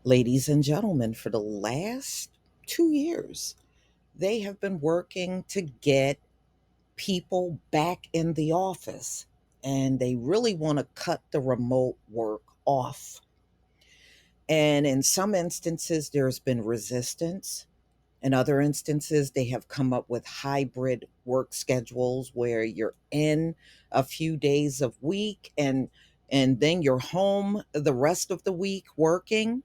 Ladies and gentlemen, for the last 2 years, they have been working to get people back in the office, and they really want to cut the remote work off. And in some instances, there's been resistance. In other instances, they have come up with hybrid work schedules where you're in a few days of week and then you're home the rest of the week working.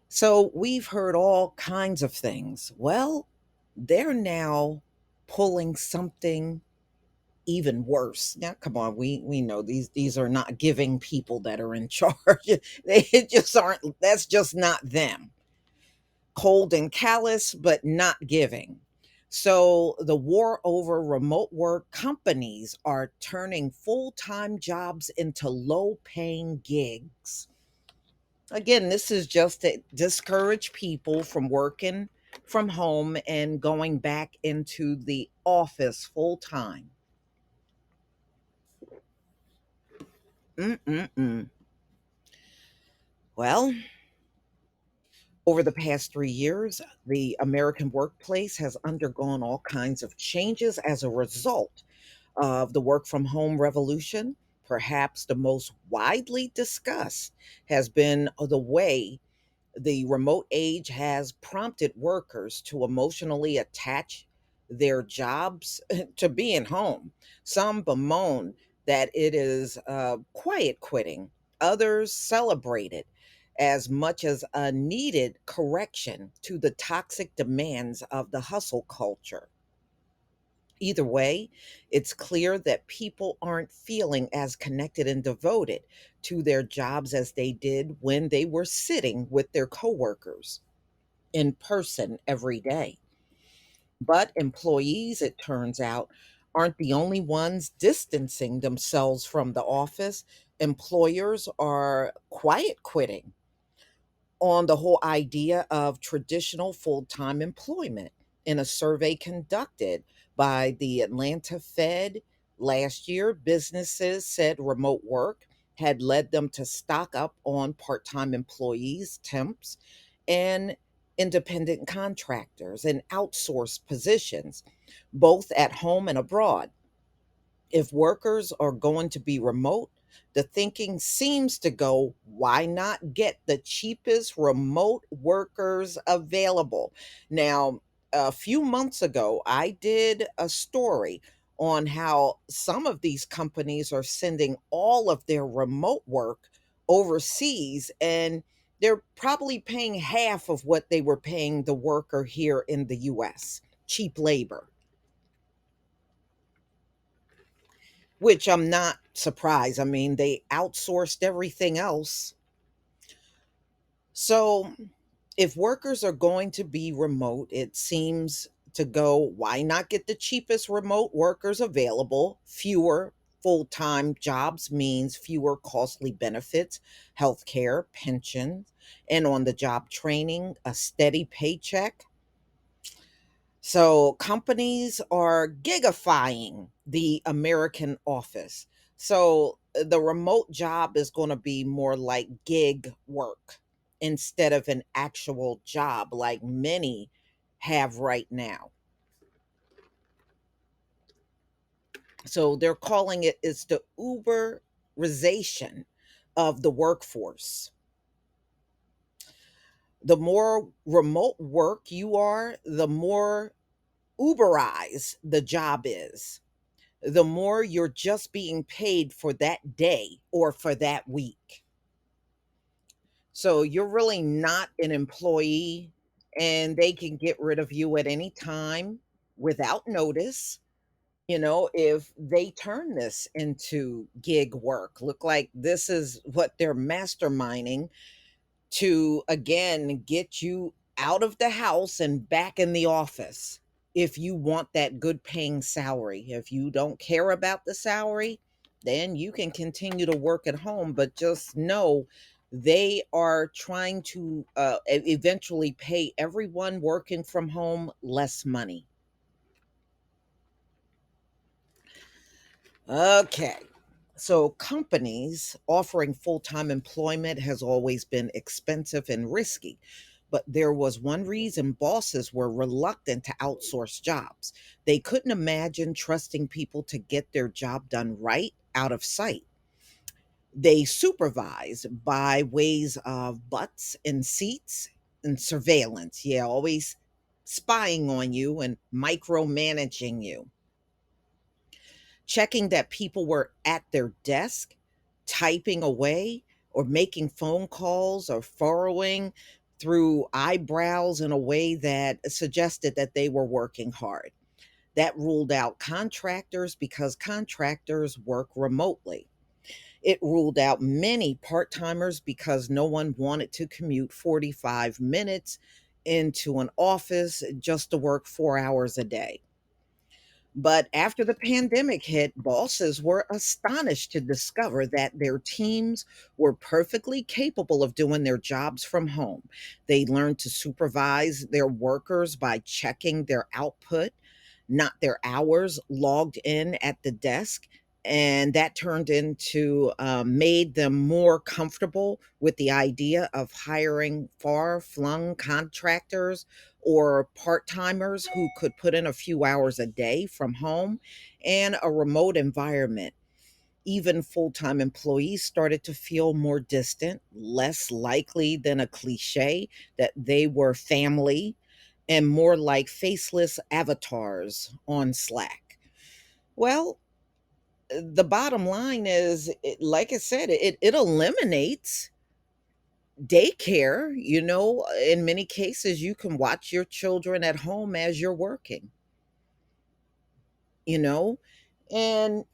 So we've heard all kinds of things. Well, they're now pulling something even worse. Now, come on, we know these are not giving people that are in charge. They just aren't. That's just not them. Cold and callous, but not giving. So the war over remote work, companies are turning full-time jobs into low-paying gigs. Again, this is just to discourage people from working from home and going back into the office full time. Mm-mm-mm. Well, over the past 3 years, the American workplace has undergone all kinds of changes as a result of the work from home revolution. Perhaps the most widely discussed has been the way the remote age has prompted workers to emotionally attach their jobs to being home. Some bemoan that it is quiet quitting, others celebrate it as much as a needed correction to the toxic demands of the hustle culture. Either way, it's clear that people aren't feeling as connected and devoted to their jobs as they did when they were sitting with their coworkers in person every day. But employees, it turns out, aren't the only ones distancing themselves from the office. Employers are quiet quitting on the whole idea of traditional full time employment. In a survey conducted by the Atlanta Fed last year, businesses said remote work had led them to stock up on part time employees, temps, and independent contractors and outsourced positions, both at home and abroad. If workers are going to be remote, the thinking seems to go, why not get the cheapest remote workers available? Now, a few months ago, I did a story on how some of these companies are sending all of their remote work overseas, and they're probably paying half of what they were paying the worker here in the US. Cheap labor, which I'm not surprised. I mean, they outsourced everything else. So, if workers are going to be remote, it seems to go, why not get the cheapest remote workers available? Fewer full time jobs means fewer costly benefits, healthcare, pensions, and on the job training, a steady paycheck. So companies are gigifying the American office. So the remote job is going to be more like gig work instead of an actual job like many have right now. So they're calling it, it's the Uberization of the workforce. The more remote work you are, the more Uberized the job is, the more you're just being paid for that day or for that week. So you're really not an employee, and they can get rid of you at any time without notice. If they turn this into gig work, look like this is what they're masterminding to again get you out of the house and back in the office. If you want that good paying salary, if you don't care about the salary, then you can continue to work at home, but just know they are trying to eventually pay everyone working from home less money. Okay. So, companies offering full time employment has always been expensive and risky. But there was one reason bosses were reluctant to outsource jobs. They couldn't imagine trusting people to get their job done right out of sight. They supervise by ways of butts and seats and surveillance. Yeah, always spying on you and micromanaging you, checking that people were at their desk, typing away, or making phone calls or furrowing through eyebrows in a way that suggested that they were working hard. That ruled out contractors because contractors work remotely. It ruled out many part timers because no one wanted to commute 45 minutes into an office just to work 4 hours a day. But after the pandemic hit, bosses were astonished to discover that their teams were perfectly capable of doing their jobs from home. They learned to supervise their workers by checking their output, not their hours logged in at the desk. And that turned into, made them more comfortable with the idea of hiring far flung contractors or part timers who could put in a few hours a day from home and a remote environment. Even full time employees started to feel more distant, less likely than a cliche that they were family, and more like faceless avatars on Slack. Well, the bottom line is, like I said, it eliminates daycare. In many cases, you can watch your children at home as you're working, you know? And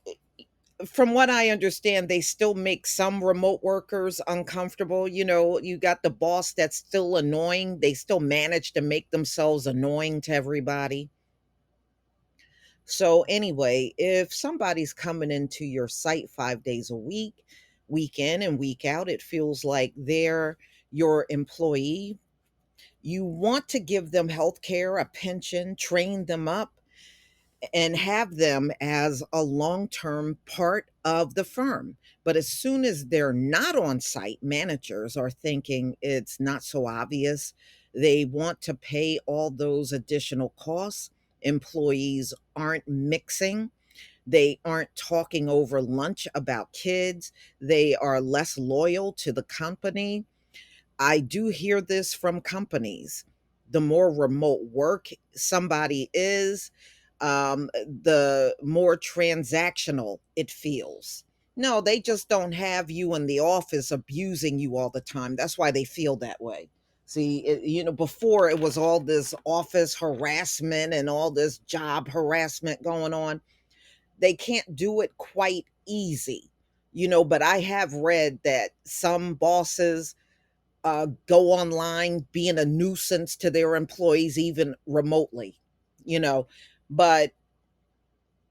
from what I understand, they still make some remote workers uncomfortable. You got the boss that's still annoying. They still manage to make themselves annoying to everybody. So, anyway, if somebody's coming into your site 5 days a week, week in and week out, it feels like they're your employee. You want to give them health care, a pension, train them up, and have them as a long term part of the firm. But as soon as they're not on site, managers are thinking it's not so obvious. They want to pay all those additional costs. Employees aren't mixing. They aren't talking over lunch about kids. They are less loyal to the company. I do hear this from companies. The more remote work somebody is, the more transactional it feels. No, they just don't have you in the office abusing you all the time. That's why they feel that way. See, before it was all this office harassment and all this job harassment going on. They can't do it quite easy, but I have read that some bosses go online being a nuisance to their employees, even remotely, you know, but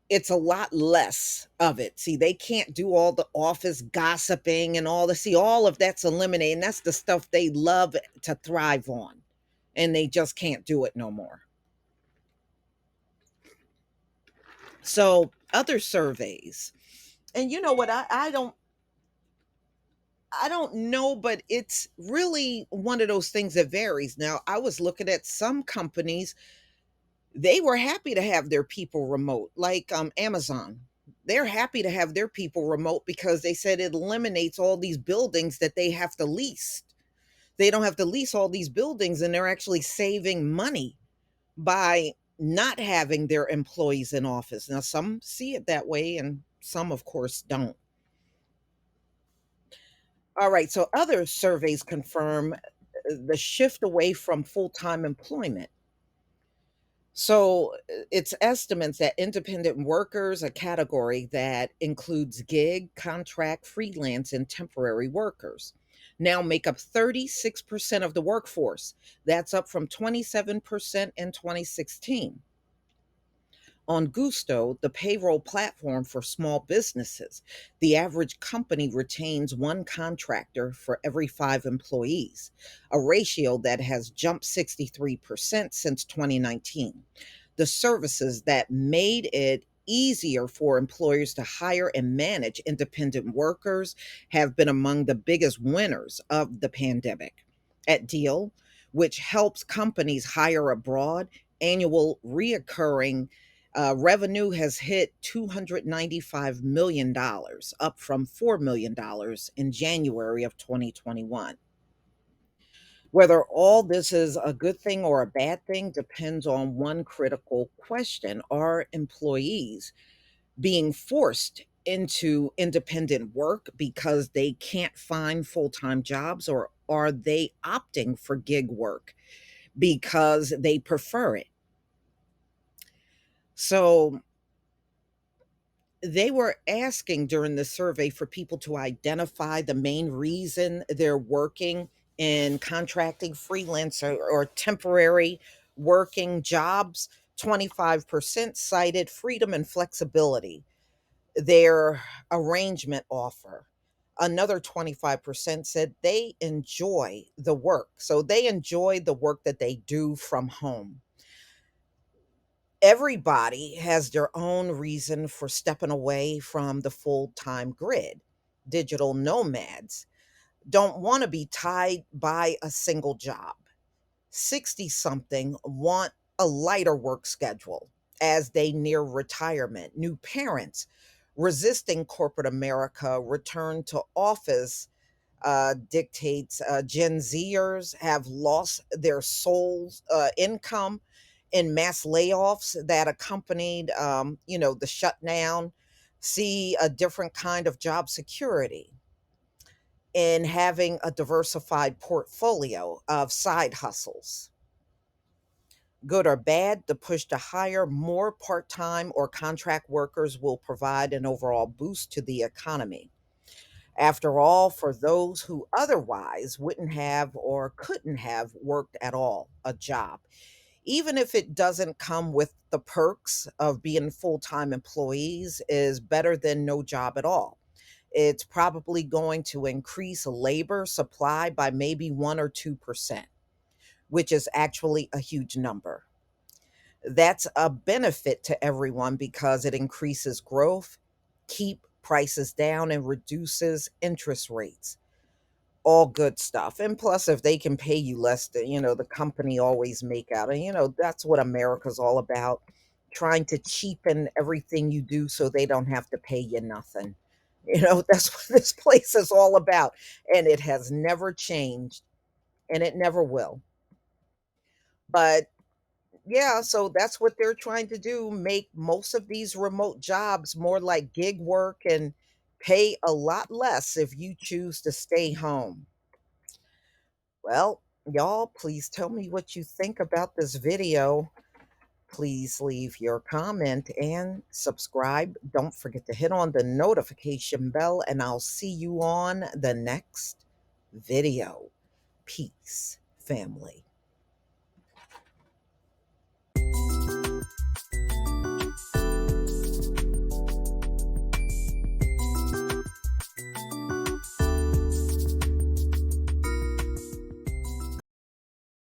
it's a lot less of it. See, they can't do all the office gossiping and all the, see, all of that's eliminated. And that's the stuff they love to thrive on. And they just can't do it no more. So, other surveys, and you know what? I don't know, but it's really one of those things that varies. Now, I was looking at some companies. They were happy to have their people remote, like Amazon. They're happy to have their people remote because they said it eliminates all these buildings that they have to lease. They don't have to lease all these buildings, and they're actually saving money by not having their employees in office. Now, some see it that way, and some, of course, don't. All right, so other surveys confirm the shift away from full time employment. So it's estimates that independent workers, a category that includes gig, contract, freelance, and temporary workers, now make up 36% of the workforce. That's up from 27% in 2016. On Gusto, the payroll platform for small businesses, the average company retains one contractor for every 5 employees, a ratio that has jumped 63% since 2019. The services that made it easier for employers to hire and manage independent workers have been among the biggest winners of the pandemic. At Deal, which helps companies hire abroad, annual reoccurring revenue has hit $295 million, up from $4 million in January of 2021. Whether all this is a good thing or a bad thing depends on one critical question. Are employees being forced into independent work because they can't find full time jobs, or are they opting for gig work because they prefer it? So, they were asking during the survey for people to identify the main reason they're working in contracting, freelance, or temporary working jobs. 25% cited freedom and flexibility, their arrangement offer. Another 25% said they enjoy the work. So they enjoy the work that they do from home. Everybody has their own reason for stepping away from the full time grid. Digital nomads don't want to be tied by a single job. 60 something want a lighter work schedule as they near retirement. New parents resisting corporate America return to office dictates Gen Zers have lost their soul's income in mass layoffs that accompanied, the shutdown. See a different kind of job security in having a diversified portfolio of side hustles. Good or bad, the push to hire more part time or contract workers will provide an overall boost to the economy. After all, for those who otherwise wouldn't have or couldn't have worked at all, a job, even if it doesn't come with the perks of being full time employees, is better than no job at all. It's probably going to increase labor supply by maybe 1 or 2%, which is actually a huge number. That's a benefit to everyone because it increases growth, keep prices down, and reduces interest rates. All good stuff. And plus, if they can pay you less, the company always make out. And that's what America's all about, trying to cheapen everything you do so they don't have to pay you nothing. That's what this place is all about. And it has never changed, and it never will. But yeah, so that's what they're trying to do, make most of these remote jobs more like gig work and pay a lot less if you choose to stay home. Well, y'all, please tell me what you think about this video. Please leave your comment and subscribe. Don't forget to hit on the notification bell, and I'll see you on the next video. Peace, family.